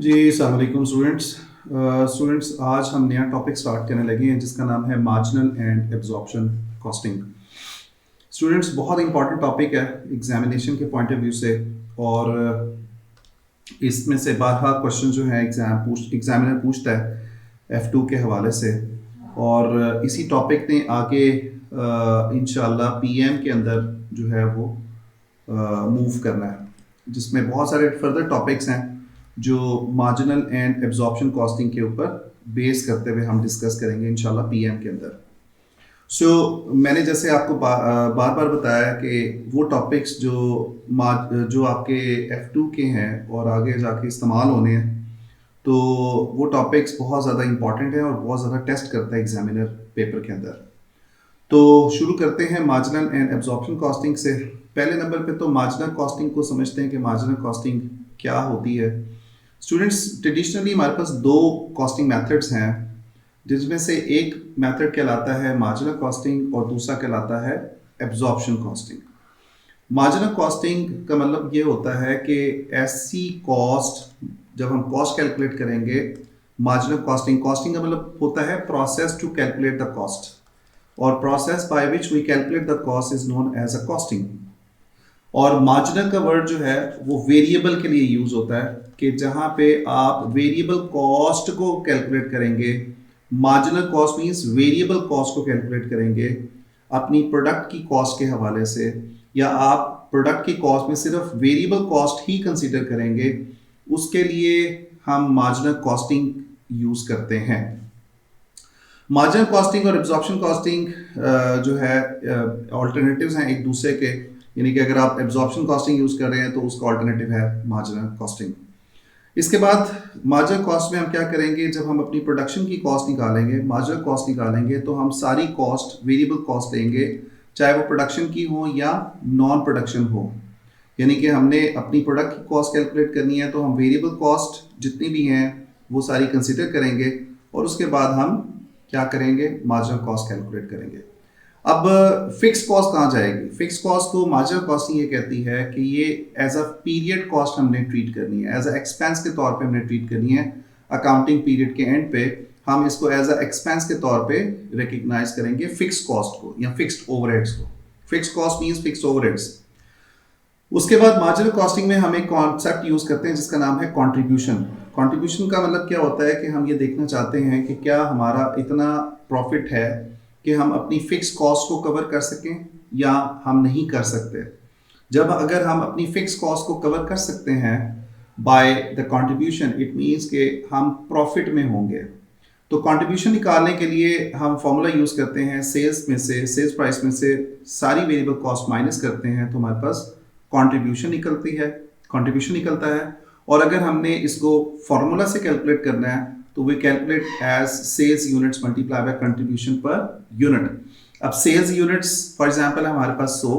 जी अस्सलाम वालेकुम स्टूडेंट्स आज हम नया टॉपिक स्टार्ट करने लगे हैं जिसका नाम है marginal and absorption costing. Students बहुत इंपॉर्टेंट टॉपिक है एग्जामिनेशन के पॉइंट ऑफ व्यू से। और इसमें से बारहा क्वेश्चन जो है एग्जामिनर पूछता है F2 के हवाले से। और इसी टॉपिक ने आगे इंशाल्लाह पीएम के अंदर जो है वो मूव करना है, जिसमें बहुत सारे फर्दर टॉपिक्स हैं जो मार्जिनल एंड एब्जॉर्प्शन कॉस्टिंग के ऊपर बेस करते हुए हम डिस्कस करेंगे इंशाल्लाह पीएम के अंदर। मैंने जैसे आपको बार बार बताया कि वो टॉपिक्स जो आपके F2 के हैं और आगे जाके इस्तेमाल होने हैं, तो वो टॉपिक्स बहुत ज़्यादा इंपॉर्टेंट है और बहुत ज़्यादा टेस्ट करता है एग्जामिनर पेपर के अंदर। तो शुरू करते हैं मार्जिनल एंड एब्जॉर्प्शन कॉस्टिंग से। पहले नंबर पे तो मार्जिनल कॉस्टिंग को समझते हैं कि मार्जिनल कॉस्टिंग क्या होती है। स्टूडेंट्स, ट्रेडिशनली हमारे पास दो कॉस्टिंग मेथड्स हैं, जिसमें से एक मेथड कहलाता है मार्जिनल कॉस्टिंग और दूसरा कहलाता है एब्जॉर्प्शन कॉस्टिंग। मार्जिनल कॉस्टिंग का मतलब ये होता है कि ऐसी कॉस्ट, जब हम कॉस्ट कैलकुलेट करेंगे, मार्जिनल कॉस्टिंग का मतलब होता है process to calculate the cost, और process by which we calculate the cost is known as a costing. और मार्जिनल का वर्ड जो है वो वेरिएबल के लिए यूज होता है कि जहां पे आप वेरिएबल कॉस्ट को कैलकुलेट करेंगे। Marginal cost means variable cost को कैलकुलेट करेंगे अपनी प्रोडक्ट की कॉस्ट के हवाले से, या आप प्रोडक्ट की कॉस्ट में सिर्फ वेरिएबल कॉस्ट ही कंसीडर करेंगे, उसके लिए हम मार्जिनल कॉस्टिंग यूज करते हैं। मार्जिनल कॉस्टिंग और एब्जॉर्प्शन कॉस्टिंग जो है ऑल्टरनेटिव्स हैं एक दूसरे के, यानी कि अगर आप एब्जॉर्प्शन कॉस्टिंग यूज कर रहे हैं तो उसका ऑल्टरनेटिव है मार्जिनल कॉस्टिंग। इसके बाद मार्जिनल कॉस्ट में हम क्या करेंगे, जब हम अपनी प्रोडक्शन की कॉस्ट निकालेंगे, मार्जिनल कॉस्ट निकालेंगे, तो हम सारी कॉस्ट वेरिएबल कॉस्ट लेंगे, चाहे वो प्रोडक्शन की हो या नॉन प्रोडक्शन हो। यानी कि हमने अपनी प्रोडक्ट की कॉस्ट कैलकुलेट करनी है तो हम वेरिएबल कॉस्ट जितनी भी हैं वो सारी कंसिडर करेंगे, और उसके बाद हम क्या करेंगे, मार्जिनल कॉस्ट कैलकुलेट करेंगे। अब फिक्स कॉस्ट कहाँ जाएगी? फिक्स कॉस्ट को मार्जिनल कॉस्टिंग ये कहती है कि ये एज अ पीरियड कॉस्ट हमने ट्रीट करनी है, एज अ एक्सपेंस के तौर पे हमने ट्रीट करनी है। अकाउंटिंग पीरियड के एंड पे हम इसको एज अ एक्सपेंस के तौर पे रिकग्नाइज करेंगे फिक्स कॉस्ट को या फिक्स्ड ओवरहेड्स को। Fix cost means fixed overheads. उसके बाद मार्जिनल कॉस्टिंग में हम एक कॉन्सेप्ट यूज करते हैं जिसका नाम है कंट्रीब्यूशन। कंट्रीब्यूशन का मतलब क्या होता है कि हम ये देखना चाहते हैं कि क्या हमारा इतना प्रॉफिट है कि हम अपनी फिक्स कॉस्ट को कवर कर सकें या हम नहीं कर सकते। जब अगर हम अपनी फिक्स कॉस्ट को कवर कर सकते हैं by the contribution, it means कि हम प्रॉफिट में होंगे। तो कंट्रीब्यूशन निकालने के लिए हम फॉर्मूला यूज करते हैं, सेल्स प्राइस में से सारी वेरिएबल कॉस्ट माइनस करते हैं तो हमारे पास कंट्रीब्यूशन निकलता है। और अगर हमने इसको फॉर्मूला से कैलकुलेट करना है तो we calculate as sales units multiply by contribution per unit. अब सेल्स यूनिट्स फॉर एग्जांपल हमारे पास 100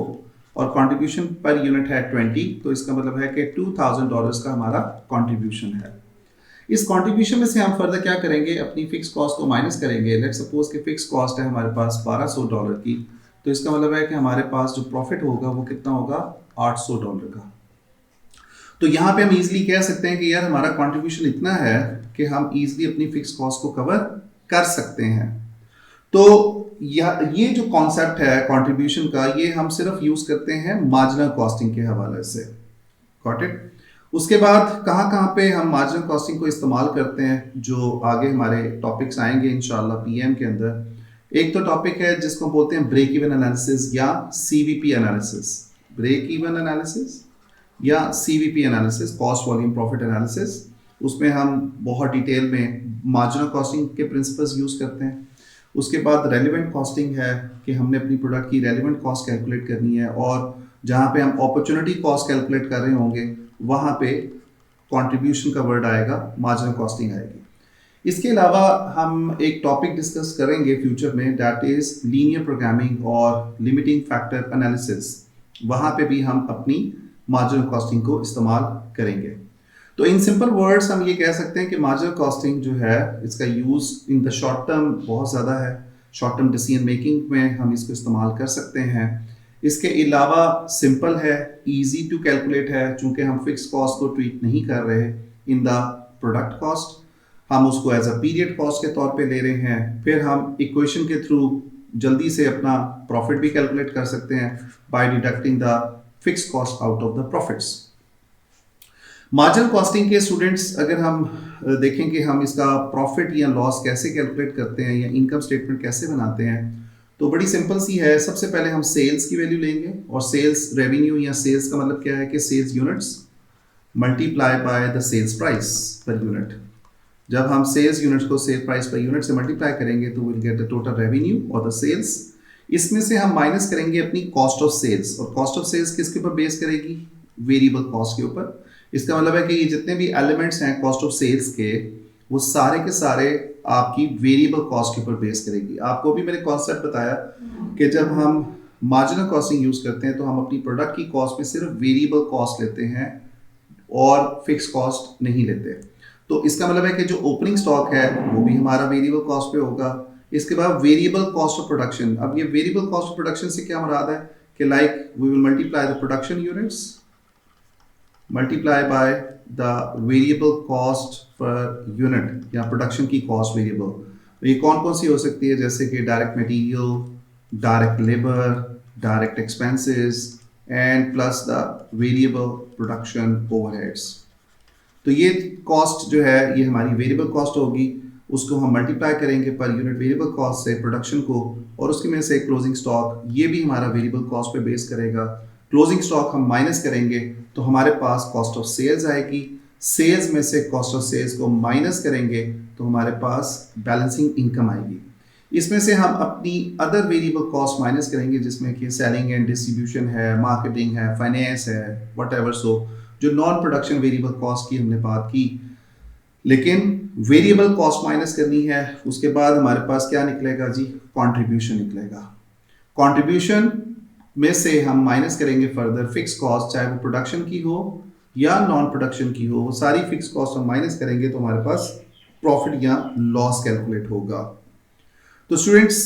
और कंट्रीब्यूशन पर यूनिट है 20, तो इसका मतलब है कि $2000 का हमारा कंट्रीब्यूशन है। इस कंट्रीब्यूशन में से हम फर्दर क्या करेंगे, अपनी फिक्स कॉस्ट को माइनस करेंगे। लेट्स सपोज कि फिक्स कॉस्ट है हमारे पास $1200 की, तो इसका मतलब है कि हमारे पास जो प्रॉफिट होगा वो कितना होगा, $800 का। तो यहाँ पे हम इजीली कह सकते हैं कि यार हमारा कंट्रीब्यूशन इतना है कि हम इजीली अपनी फिक्स कॉस्ट को कवर कर सकते हैं। तो ये जो कॉन्सेप्ट है कंट्रीब्यूशन का, ये हम सिर्फ यूज करते हैं मार्जिनल कॉस्टिंग के हवाले से। Got it? उसके बाद कहाँ पे हम मार्जिनल कॉस्टिंग को इस्तेमाल करते हैं, जो आगे हमारे टॉपिक्स आएंगे इंशाल्लाह पीएम के अंदर। एक तो टॉपिक है जिसको बोलते हैं ब्रेक इवन एनालिसिस या CVP analysis. Break even analysis या CVP analysis, cost volume profit analysis. उसमें हम बहुत डिटेल में मार्जिनल कॉस्टिंग के प्रिंसिपल्स यूज करते हैं। उसके बाद रेलिवेंट कॉस्टिंग है कि हमने अपनी प्रोडक्ट की रेलिवेंट कॉस्ट कैलकुलेट करनी है, और जहाँ पे हम अपॉर्चुनिटी कॉस्ट कैलकुलेट कर रहे होंगे वहाँ पे कंट्रीब्यूशन का वर्ड आएगा, मार्जिनल कॉस्टिंग आएगी। इसके अलावा हम एक टॉपिक डिस्कस करेंगे फ्यूचर में, दैट इज लीनियर प्रोग्रामिंग और लिमिटिंग फैक्टर एनालिसिस। वहाँ पे भी हम अपनी मार्जिनल कॉस्टिंग को इस्तेमाल करेंगे। तो इन सिंपल वर्ड्स हम ये कह सकते हैं कि मार्जिनल कॉस्टिंग जो है इसका use in the short term बहुत ज़्यादा है। शॉर्ट टर्म डिसीजन मेकिंग में हम इसको इस्तेमाल कर सकते हैं। इसके अलावा सिंपल है, इजी टू कैलकुलेट है, चूंकि हम फिक्स कॉस्ट को ट्रीट नहीं कर रहे इन द प्रोडक्ट कॉस्ट, हम उसको एज अ पीरियड कॉस्ट के तौर पे ले रहे हैं। फिर हम इक्वेशन के थ्रू जल्दी से अपना प्रॉफिट भी कैलकुलेट कर सकते हैं by deducting the fix cost out of the profits. Marginal costing के स्टूडेंट्स अगर हम देखें कि हम इसका प्रॉफिट या लॉस कैसे कैलकुलेट करते हैं या इनकम स्टेटमेंट कैसे बनाते हैं, तो बड़ी सिंपल सी है। सबसे पहले हम सेल्स की वैल्यू लेंगे, और सेल्स रेवेन्यू या सेल्स का मतलब क्या है कि sales units multiply by the sales price per unit. जब हम सेल्स यूनिट्स को सेल प्राइस पर यूनिट से मल्टीप्लाई करेंगे तो will get the total revenue और द सेल्स। इसमें से हम माइनस करेंगे अपनी कॉस्ट ऑफ सेल्स, और कॉस्ट ऑफ सेल्स किसके ऊपर बेस करेगी? वेरिएबल कॉस्ट के ऊपर। इसका मतलब है कि ये जितने भी एलिमेंट्स हैं कॉस्ट ऑफ सेल्स के, वो सारे के सारे आपकी वेरिएबल कॉस्ट के ऊपर बेस करेगी। आपको भी मैंने कॉन्सेप्ट बताया कि जब हम मार्जिनल कॉस्टिंग यूज करते हैं तो हम अपनी प्रोडक्ट की कॉस्ट में सिर्फ वेरिएबल कॉस्ट लेते हैं और फिक्स कॉस्ट नहीं लेते। तो इसका मतलब है कि जो ओपनिंग स्टॉक है वो भी हमारा वेरिएबल कॉस्ट पे होगा। इसके बाद वेरिएबल कॉस्ट ऑफ प्रोडक्शन। अब ये वेरिएबल कॉस्ट ऑफ प्रोडक्शन से क्या मुराद है कि like we will multiply the production units multiply by the variable cost per unit या प्रोडक्शन की कॉस्ट वेरिएबल। ये कौन कौन सी हो सकती है? जैसे कि direct material, direct labour, direct expenses and plus the variable production overheads. तो ये कॉस्ट जो है ये हमारी वेरिएबल कॉस्ट होगी, उसको हम मल्टीप्लाई करेंगे पर यूनिट वेरिएबल कॉस्ट से प्रोडक्शन को, और उसके में से क्लोजिंग स्टॉक, ये भी हमारा वेरिएबल कॉस्ट पे बेस करेगा। क्लोजिंग स्टॉक हम माइनस करेंगे तो हमारे पास कॉस्ट ऑफ सेल्स आएगी। सेल्स में से कॉस्ट ऑफ सेल्स को माइनस करेंगे तो हमारे पास बैलेंसिंग इनकम आएगी। इसमें से हम अपनी अदर वेरिएबल कॉस्ट माइनस करेंगे, जिसमें कि सेलिंग एंड डिस्ट्रीब्यूशन है, मार्केटिंग है, फाइनेंस है, व्हाटएवर। सो जो नॉन प्रोडक्शन वेरिएबल कॉस्ट की हमने बात की, लेकिन वेरिएबल कॉस्ट माइनस करनी है। उसके बाद हमारे पास क्या निकलेगा जी? कंट्रीब्यूशन निकलेगा। कंट्रीब्यूशन में से हम माइनस करेंगे फर्दर फिक्स कॉस्ट, चाहे वो प्रोडक्शन की हो या नॉन प्रोडक्शन की हो, वो सारी फिक्स कॉस्ट हम माइनस करेंगे तो हमारे पास प्रॉफिट या लॉस कैलकुलेट होगा। तो स्टूडेंट्स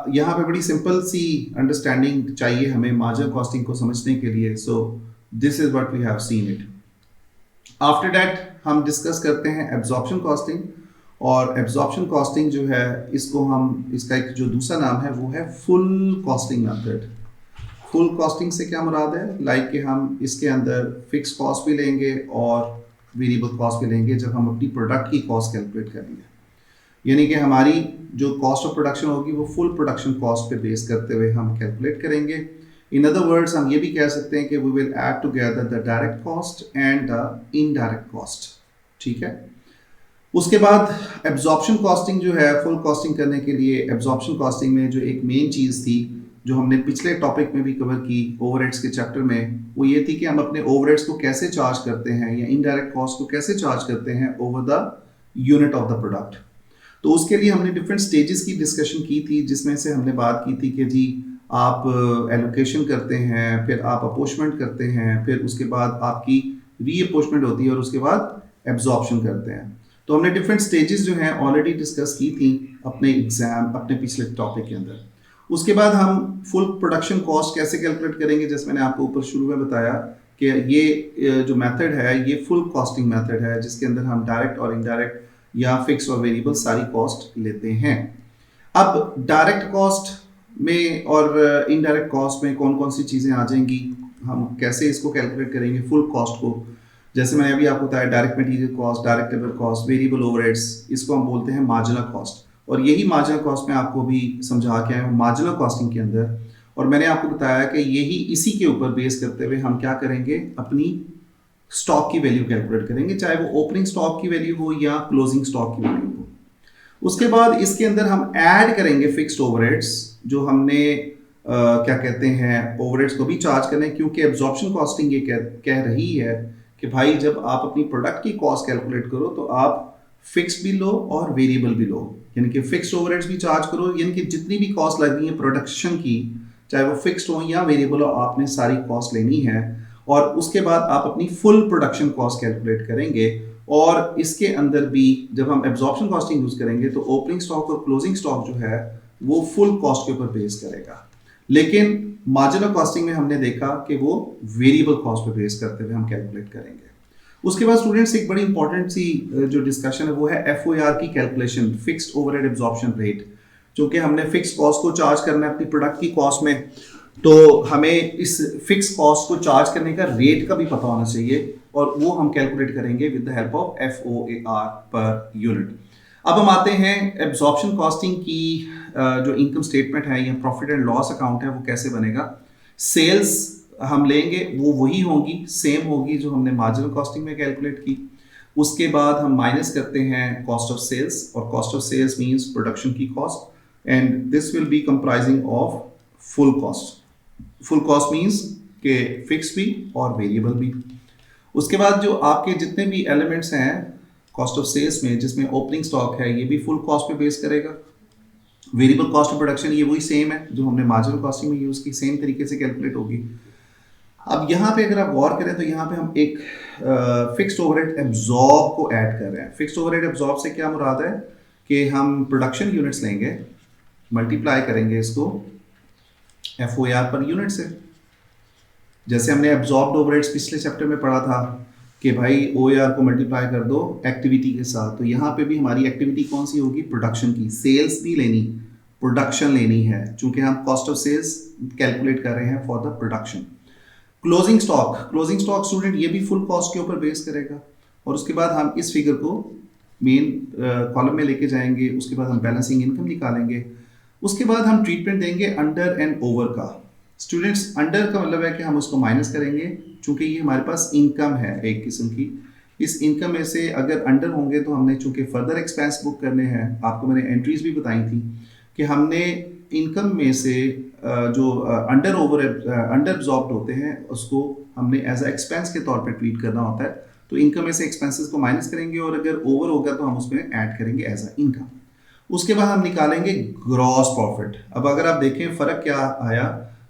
यहाँ पे बड़ी सिंपल सी अंडरस्टैंडिंग चाहिए हमें मार्जिनल कॉस्टिंग को समझने के लिए। So this is what we have seen it. After that हम डिस्कस करते हैं एब्जॉर्प्शन कॉस्टिंग। और एब्जॉर्प्शन कॉस्टिंग जो है इसको हम, इसका एक जो दूसरा नाम है वो है full costing method. Full costing से क्या मुराद है? लाइक कि हम इसके अंदर फिक्स कॉस्ट भी लेंगे और वेरिएबल कॉस्ट भी लेंगे जब हम अपनी प्रोडक्ट की कॉस्ट कैलकुलेट करेंगे। यानी कि हमारी जो कॉस्ट ऑफ प्रोडक्शन होगी वो फुल प्रोडक्शन कॉस्ट पे बेस करते हुए हम कैलकुलेट करेंगे। इन अदर वर्ड्स हम ये भी कह सकते हैं कि we will add together the direct cost and the indirect cost. ठीक है। उसके बाद एब्जॉर्प्शन कॉस्टिंग जो है, फुल कॉस्टिंग करने के लिए एब्जॉर्प्शन कॉस्टिंग में जो एक मेन चीज़ थी जो हमने पिछले टॉपिक में भी कवर की ओवरहेड्स के चैप्टर में, वो ये थी कि हम अपने ओवरहेड्स को कैसे चार्ज करते हैं या इनडायरेक्ट कॉस्ट को कैसे चार्ज करते हैं over the unit of the product. तो उसके लिए हमने डिफरेंट स्टेजेस की डिस्कशन की थी, जिसमें से हमने बात की थी कि जी आप एलोकेशन करते हैं, फिर आप अपोर्चमेंट करते हैं, फिर उसके बाद आपकी रीअपोर्चमेंट होती है और उसके बाद एब्जॉर्प्शन करते हैं। तो हमने डिफरेंट स्टेजेस जो हैं ऑलरेडी डिस्कस की थी अपने पिछले टॉपिक के अंदर। उसके बाद हम फुल प्रोडक्शन कॉस्ट कैसे कैलकुलेट करेंगे, जैसे मैंने आपको ऊपर शुरू में बताया कि ये जो मेथड है ये फुल कॉस्टिंग मेथड है, जिसके अंदर हम डायरेक्ट और इनडायरेक्ट या फिक्स और वेरिएबल सारी कॉस्ट लेते हैं। अब डायरेक्ट कॉस्ट में और इनडायरेक्ट कॉस्ट में कौन कौन सी चीज़ें आ जाएंगी, हम कैसे इसको कैलकुलेट करेंगे फुल कॉस्ट को। जैसे मैंने अभी आपको बताया direct material cost, direct labour cost, variable overheads, इसको हम बोलते हैं मार्जिनल कॉस्ट। और यही मार्जिनल कॉस्ट में आपको भी समझा के आया हूँ मार्जिनल कॉस्टिंग के अंदर। और मैंने आपको बताया कि यही इसी के ऊपर बेस करते हुए हम क्या करेंगे, अपनी स्टॉक की वैल्यू कैलकुलेट करेंगे, चाहे वो ओपनिंग स्टॉक की वैल्यू हो या क्लोजिंग स्टॉक की वैल्यू हो। उसके बाद इसके अंदर हम ऐड करेंगे फिक्स्ड ओवरहेड्स, जो हमने क्या कहते हैं ओवरहेड्स को भी चार्ज करने, क्योंकि एब्जॉर्प्शन कॉस्टिंग ये कह रही है कि भाई जब आप अपनी प्रोडक्ट की कॉस्ट कैलकुलेट करो तो आप फिक्स भी लो और वेरिएबल भी लो, यानी कि फिक्स्ड ओवरहेड्स भी चार्ज करो, यानी कि जितनी भी कॉस्ट लग रही है प्रोडक्शन की, चाहे वो फिक्स्ड हो या वेरिएबल हो, आपने सारी कॉस्ट लेनी है। और उसके बाद आप अपनी फुल प्रोडक्शन कॉस्ट कैलकुलेट करेंगे। और इसके अंदर भी जब हम एब्जॉर्प्शन कॉस्टिंग यूज करेंगे तो ओपनिंग स्टॉक और क्लोजिंग स्टॉक जो है वो फुल कॉस्ट के ऊपर बेस करेगा। लेकिन मार्जिनल कॉस्टिंग में हमने देखा कि वो वेरिएबल कॉस्ट पे बेस करते हुए हम कैलकुलेट करेंगे। उसके बाद स्टूडेंट्स एक बड़ी इंपॉर्टेंट सी जो डिस्कशन है वो है एफओआर की calculation, fixed overhead absorption rate. क्योंकि हमने फिक्स कॉस्ट को चार्ज करना है अपनी प्रोडक्ट की कॉस्ट में, तो हमें इस फिक्स कॉस्ट को चार्ज करने का रेट का भी पता होना चाहिए, और वो हम कैलकुलेट करेंगे with the help of FOR per unit. अब हम आते हैं एब्जॉर्प्शन कॉस्टिंग की जो इनकम स्टेटमेंट है या प्रॉफिट एंड लॉस अकाउंट है वो कैसे बनेगा। सेल्स हम लेंगे वो वही होगी, सेम होगी जो हमने मार्जिनल कॉस्टिंग में कैलकुलेट की। उसके बाद हम माइनस करते हैं कॉस्ट ऑफ सेल्स, और cost of sales means production की cost, and this will be comprising of full cost. Full cost means के फिक्स भी और वेरिएबल भी। उसके बाद जो आपके जितने भी एलिमेंट्स हैं कॉस्ट ऑफ सेल्स में, जिसमें ओपनिंग स्टॉक है, ये भी फुल कॉस्ट पे बेस करेगा। वेरिएबल कॉस्ट ऑफ प्रोडक्शन ये वही सेम है जो हमने मार्जिनल कॉस्टिंग में यूज की, सेम तरीके से कैलकुलेट होगी। अब यहाँ पे अगर आप गौर करें तो यहाँ पे हम एक फिक्स्ड ओवरहेड एब्जॉर्ब को ऐड कर रहे हैं। फिक्स्ड ओवरहेड एब्जॉर्ब से क्या मुराद है कि हम प्रोडक्शन यूनिट्स लेंगे, मल्टीप्लाई करेंगे इसको एफओआर पर यूनिट से। जैसे हमने एब्जॉर्ब्ड ओवरहेड्स पिछले चैप्टर में पढ़ा था कि भाई ओआर को मल्टीप्लाई कर दो एक्टिविटी के साथ, तो यहाँ पे भी हमारी एक्टिविटी कौन सी होगी, प्रोडक्शन की। सेल्स नहीं लेनी, प्रोडक्शन लेनी है, चूंकि हम कॉस्ट ऑफ सेल्स कैलकुलेट कर रहे हैं for the production. Closing stock student ये भी फुल कॉस्ट के ऊपर बेस करेगा, और उसके बाद हम इस फिगर को मेन कॉलम में लेके जाएंगे। उसके बाद हम बैलेंसिंग इनकम निकालेंगे। उसके बाद हम ट्रीटमेंट देंगे अंडर एंड ओवर का। स्टूडेंट्स अंडर का मतलब है कि हम उसको माइनस करेंगे, चूंकि ये हमारे पास इनकम है एक किस्म की। इस इनकम में से अगर अंडर होंगे तो हमने चूंकि फर्दर एक्सपेंस बुक करने हैं, आपको मैंने एंट्रीज भी बताई थी कि हमने इनकम में से जो अंडर एब्जॉर्ब्ड होते हैं उसको हमने एज अ एक्सपेंस के तौर पे ट्रीट करना होता है। तो इनकम में से एक्सपेंसेस को माइनस करेंगे, और अगर ओवर होगा तो हम उसमें ऐड करेंगे एज अ इनकम। उसके बाद हम निकालेंगे ग्रॉस प्रॉफिट। अब अगर आप देखें फ़र्क क्या आया,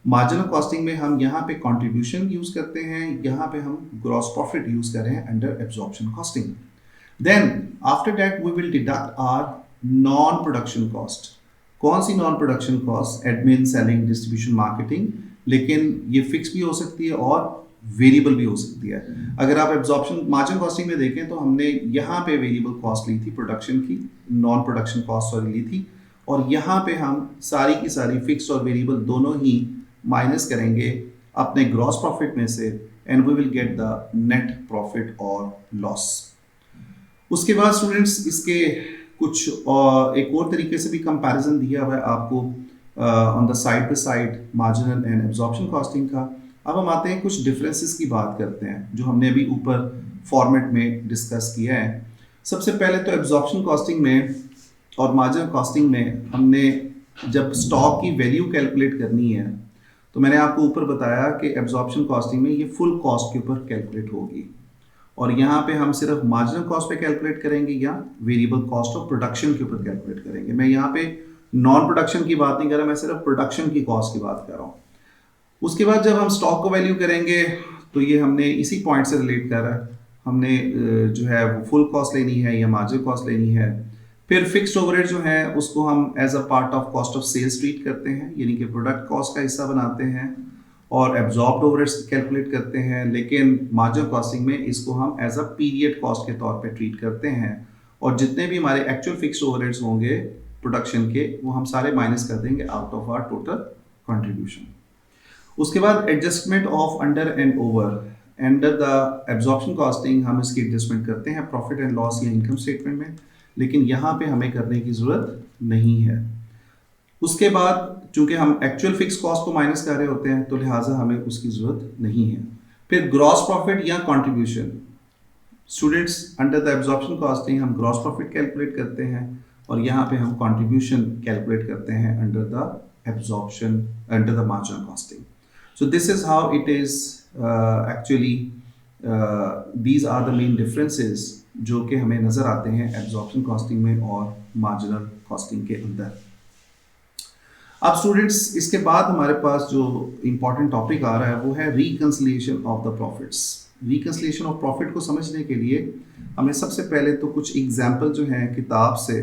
मार्जिनल कॉस्टिंग में हम यहाँ पे कंट्रीब्यूशन यूज करते हैं, यहाँ पे हम ग्रॉस प्रॉफिट यूज कर रहे हैं under absorption costing. Then after that we will deduct our non production cost. कौन सी non production cost, admin, selling, distribution, marketing, लेकिन ये फिक्स भी हो सकती है और वेरिएबल भी हो सकती है। अगर आप एब्जॉर्प्शन मार्जिन कॉस्टिंग में देखें तो हमने यहाँ पे वेरिएबल कॉस्ट ली थी प्रोडक्शन की, नॉन प्रोडक्शन कॉस्ट सॉरी ली थी, और यहाँ पे हम सारी की सारी फिक्स और वेरिएबल दोनों ही माइनस करेंगे अपने ग्रॉस प्रॉफिट में से, and we will get the net profit और लॉस। उसके बाद स्टूडेंट्स इसके कुछ एक और तरीके से भी कंपैरिजन दिया हुआ है आपको on the side by side marginal and absorption costing का। अब हम आते हैं कुछ डिफरेंसेस की बात करते हैं जो हमने अभी ऊपर फॉर्मेट में डिस्कस किया है। सबसे पहले तो एब्जॉर्प्शन कॉस्टिंग में और मार्जिनल कॉस्टिंग में हमने जब स्टॉक की वैल्यू कैलकुलेट करनी है तो मैंने आपको ऊपर बताया कि एब्जॉर्प्शन कॉस्टिंग में ये फुल कॉस्ट के ऊपर कैलकुलेट होगी, और यहाँ पे हम सिर्फ मार्जिनल कॉस्ट पे कैलकुलेट करेंगे या वेरिएबल कॉस्ट ऑफ प्रोडक्शन के ऊपर कैलकुलेट करेंगे। मैं यहाँ पे नॉन प्रोडक्शन की बात नहीं कर रहा, मैं सिर्फ प्रोडक्शन की कॉस्ट की बात कर रहा हूँ। उसके बाद जब हम स्टॉक को वैल्यू करेंगे तो ये हमने इसी पॉइंट से रिलेट कर रहा है, हमने जो है वो फुल कॉस्ट लेनी है या मार्जिनल कॉस्ट लेनी है। फिर फिक्स्ड ओवरहेड जो है उसको हम as a part of cost of sales treat करते हैं, यानी कि प्रोडक्ट कॉस्ट का हिस्सा बनाते हैं, और एब्जॉर्ब्ड ओवरहेड्स कैलकुलेट करते हैं। लेकिन मार्जिनल कॉस्टिंग में इसको हम एज अ पीरियड कॉस्ट के तौर पे ट्रीट करते हैं, और जितने भी हमारे एक्चुअल फिक्स्ड ओवरहेड्स होंगे प्रोडक्शन के वो हम सारे माइनस कर देंगे out of our total contribution. उसके बाद adjustment of under and over. Under the absorption costing हम इसकी एडजस्टमेंट करते हैं प्रॉफिट एंड लॉस या इनकम स्टेटमेंट में, लेकिन यहाँ पे हमें करने की ज़रूरत नहीं है। उसके बाद चूंकि हम एक्चुअल फिक्स कॉस्ट को माइनस कर रहे होते हैं तो लिहाजा हमें उसकी ज़रूरत नहीं है। फिर ग्रॉस प्रॉफिट या contribution. Students under the absorption costing हम ग्रॉस प्रॉफिट कैलकुलेट करते हैं, और यहाँ पे हम कंट्रीब्यूशन कैलकुलेट करते हैं under the absorption under the marginal costing. So this is how it is actually these are the main differences जो कि हमें नज़र आते हैं एब्जॉर्प्शन कॉस्टिंग में और मार्जिनल कॉस्टिंग के अंदर। अब स्टूडेंट्स इसके बाद हमारे पास जो इम्पॉर्टेंट टॉपिक आ रहा है वो है reconciliation of the profits. Reconciliation of profit को समझने के लिए हमें सबसे पहले तो कुछ एग्जाम्पल जो हैं किताब से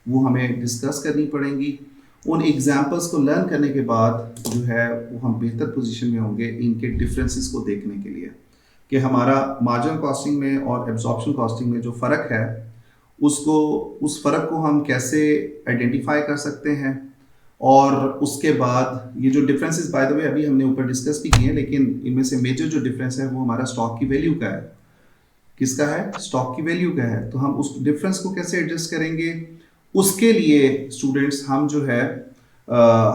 वो हमें डिस्कस करनी पड़ेंगी। उन एग्जाम्पल्स को लर्न करने के बाद जो है वो हम बेहतर पोजीशन में होंगे इनके डिफरेंसेस को देखने के लिए। कि हमारा मार्जिनल कॉस्टिंग में और एब्जॉर्प्शन कॉस्टिंग में जो फ़र्क है उसको उस फ़र्क को हम कैसे आइडेंटिफाई कर सकते हैं। और उसके बाद ये जो डिफरेंसेस बाय द वे अभी हमने ऊपर डिस्कस भी किए हैं, लेकिन इनमें से मेजर जो डिफरेंस है वो हमारा स्टॉक की वैल्यू का है। किसका है? स्टॉक की वैल्यू का है। तो हम उस डिफरेंस को कैसे एडजस्ट करेंगे? उसके लिए स्टूडेंट्स हम जो है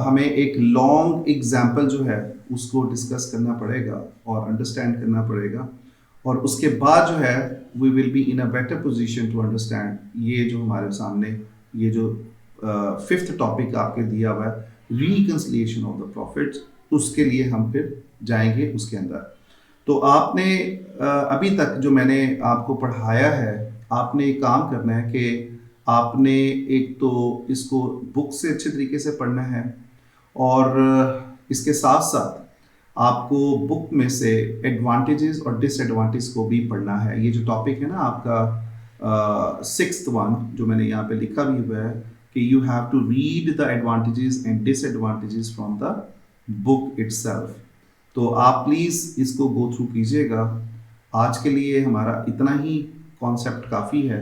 हमें एक लॉन्ग एग्जाम्पल जो है उसको डिस्कस करना पड़ेगा और अंडरस्टैंड करना पड़ेगा। और उसके बाद जो है we will be in a better position to understand ये जो हमारे सामने ये जो फिफ्थ टॉपिक आपके दिया हुआ है रिकंसिलिएशन ऑफ द प्रॉफिट्स, उसके लिए हम फिर जाएंगे उसके अंदर। तो आपने अभी तक जो मैंने आपको पढ़ाया है, आपने एक काम करना है कि आपने एक तो इसको बुक से अच्छे तरीके से पढ़ना है और इसके साथ साथ आपको बुक में से एडवांटेजेस और डिसएडवांटेज को भी पढ़ना है। ये जो टॉपिक है ना आपका सिक्स्थ वन जो मैंने यहाँ पे लिखा भी हुआ है कि you have to read the advantages and disadvantages from the book itself. तो आप प्लीज़ इसको गो थ्रू कीजिएगा। आज के लिए हमारा इतना ही कॉन्सेप्ट काफ़ी है।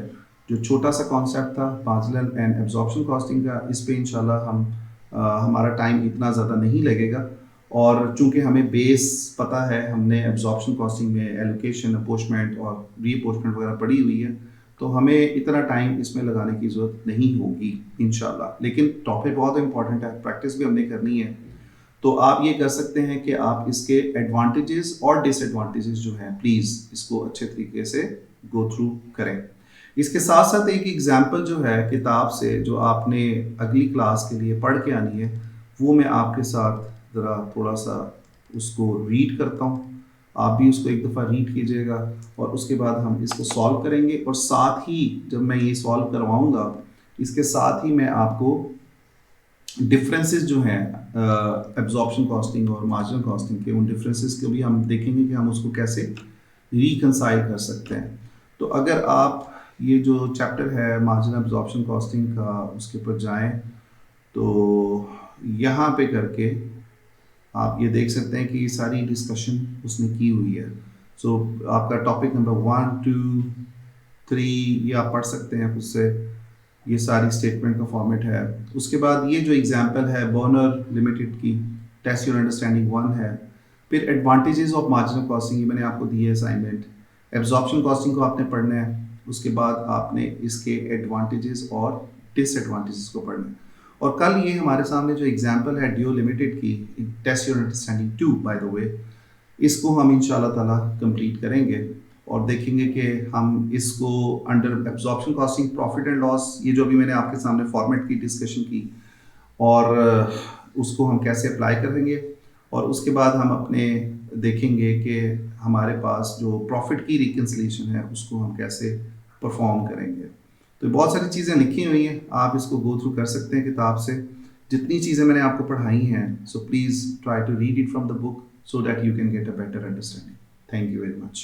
जो छोटा सा कॉन्सेप्ट था मार्जिनल एंड एब्जॉर्प्शन कॉस्टिंग का, इस पे इंशाल्लाह हम हमारा टाइम इतना ज़्यादा नहीं लगेगा। और चूंकि हमें बेस पता है, हमने एब्जॉर्प्शन कॉस्टिंग में एलोकेशन, अपोर्चमेंट और रीअपोर्चमेंट वगैरह पढ़ी हुई है, तो हमें इतना टाइम इसमें लगाने की ज़रूरत नहीं होगी इंशाल्लाह। लेकिन टॉपिक बहुत इंपॉर्टेंट है, प्रैक्टिस भी हमने करनी है। तो आप ये कर सकते हैं कि आप इसके एडवांटेजेस और डिसएडवांटेजेस जो हैं प्लीज़ इसको अच्छे तरीके से गो थ्रू करें। इसके साथ साथ एक एग्जाम्पल जो है किताब से जो आपने अगली क्लास के लिए पढ़ के आनी है, वो मैं आपके साथ ज़रा थोड़ा सा उसको रीड करता हूँ। आप भी उसको एक दफ़ा रीड कीजिएगा और उसके बाद हम इसको सॉल्व करेंगे। और साथ ही जब मैं ये सॉल्व करवाऊँगा, इसके साथ ही मैं आपको डिफरेंसेस जो हैं एब्जॉर्प्शन कॉस्टिंग और मार्जिनल कॉस्टिंग के, उन डिफरेंसेस को भी हम देखेंगे कि हम उसको कैसे रिकंसाइल कर सकते हैं। तो अगर आप ये जो चैप्टर है मार्जिनल एब्जॉर्प्शन कॉस्टिंग का उसके ऊपर जाएं तो यहाँ पे करके आप ये देख सकते हैं कि ये सारी डिस्कशन उसने की हुई है। सो आपका टॉपिक नंबर 1, 2, 3 ये आप पढ़ सकते हैं उससे। ये सारी स्टेटमेंट का फॉर्मेट है। उसके बाद ये जो एग्जांपल है बर्नर लिमिटेड की, टेस्ट योर अंडरस्टैंडिंग 1 है। फिर एडवांटेजेस ऑफ मार्जिनल कॉस्टिंग, ये मैंने आपको दी है असाइनमेंट। एब्जॉर्प्शन कॉस्टिंग को आपने पढ़ना है, उसके बाद आपने इसके एडवांटेजेस और डिसएडवांटेजेस को पढ़ना है। और कल ये हमारे सामने जो एग्जांपल है डियो लिमिटेड की, test your understanding 2 by the way, इसको हम इंशाल्लाह ताला कंप्लीट करेंगे और देखेंगे कि हम इसको under absorption costing, profit and loss, ये जो अभी मैंने आपके सामने फॉर्मेट की डिस्कशन की, और उसको हम कैसे अप्लाई करेंगे। और उसके बाद हम अपने देखेंगे कि हमारे पास जो प्रॉफिट की रिकंसिलिएशन है उसको हम कैसे परफॉर्म करेंगे। तो बहुत सारी चीज़ें लिखी हुई हैं, आप इसको गो थ्रू कर सकते हैं किताब से। जितनी चीज़ें मैंने आपको पढ़ाई हैं, so please try to read it from the book so that you can get a better understanding. Thank you very much.